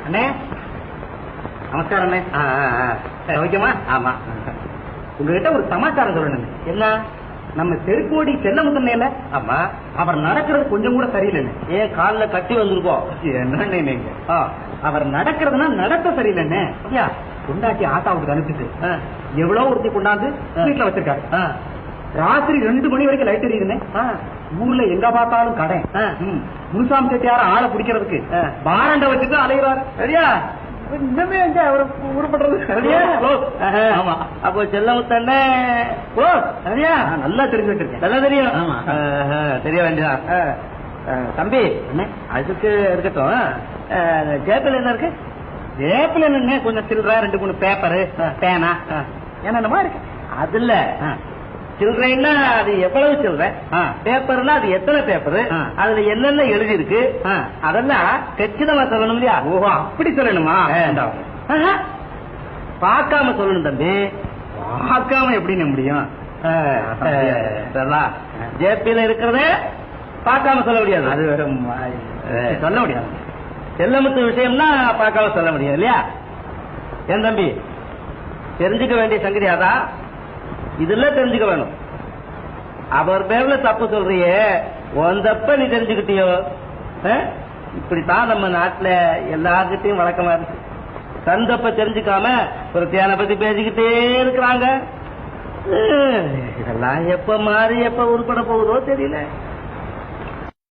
அண்ணே நமஸ்காரம் அண்ணே. ஓகேமா? ஆமா. உங்ககிட்ட ஒரு சமாச்சாரம் சொல்லணும். என்ன? நம்ம தெருக்கோடி செல்லமுத்தன்னையில. ஆமா. அவர் நடக்கிறது கொஞ்சம் கூட சரியில்லைன்னு. ஏன் காலில் கட்டி வந்திருக்கோம்? என்னண்ணே நீங்க? அவர் நடக்கிறதுனா நடத்த சரியில்லைன்னு. ஐயா கொண்டாட்டி ஆத்தாவுக்கு அனுப்பிட்டு எவ்வளவு ஒருத்தி கொண்டாந்து வீட்டுல வச்சிருக்காரு. ராத்திரி 2 மணி வரைக்கும் லைட் எரியுதுன்னு. ஊர்ல எங்க பார்த்தாலும் கடை. முனுசாமி செட்டியார ஆளை பிடிக்கிறதுக்கு பாரண்ட வச்சுட்டு அலைகிறாரு. சரியா? இன்னமே எங்க அவரு உருப்படுறது. ஆமா. அப்போ செல்லமுத்தண்ணே சரியா? நல்லா தெரிஞ்சு வச்சிருக்கேன். நல்லா தெரியும். தெரிய வேண்டியதா தம்பி? அதுக்கு இருக்கட்டும். ஜேப்பில் என்ன இருக்கு? ஜேப்பில் என்ன கொஞ்சம் சில்லற 2-3 பேப்பரு பேனா என்னென்னமா இருக்கு. அதுல சில்லறைன்னா அது எவ்வளவு சில்லற, பேப்பர்னா அது எத்தனை பேப்பர், அதுல என்னென்ன எழுதி இருக்கு அதெல்லாம் கச்சிதமா சொல்லணும் இல்லையா? ஓஹோ அப்படி சொல்லணுமா? பார்க்காம சொல்லணும் தம்பி. பார்க்காம எப்படின்னு முடியும்? ஜேபியில இருக்கிறத பார்க்காம சொல்ல முடியாது. அது சொல்ல முடியாது. செல்லமுத்து விஷயம்னா பார்க்காம சொல்ல முடியும் இல்லையா? ஏன் தம்பி தெரிஞ்சுக்க வேண்டிய சங்கதி அதான். இதெல்லாம் தெரிஞ்சுக்க வேணும். அவர் பேர்ல தப்பு சொல்றியே, உன் தப்ப நீ தெரிஞ்சுக்கிட்டியோ? இப்படித்தான் நம்ம நாட்டுல எல்லார்கிட்டையும் வழக்கமா இருக்கு. தந்தப்ப தெரிஞ்சுக்காம ஒரு தியான பத்தி பேசிக்கிட்டே இருக்கிறாங்க. இதெல்லாம் எப்ப மாறி எப்ப உருப்பட போகுதோ தெரியல.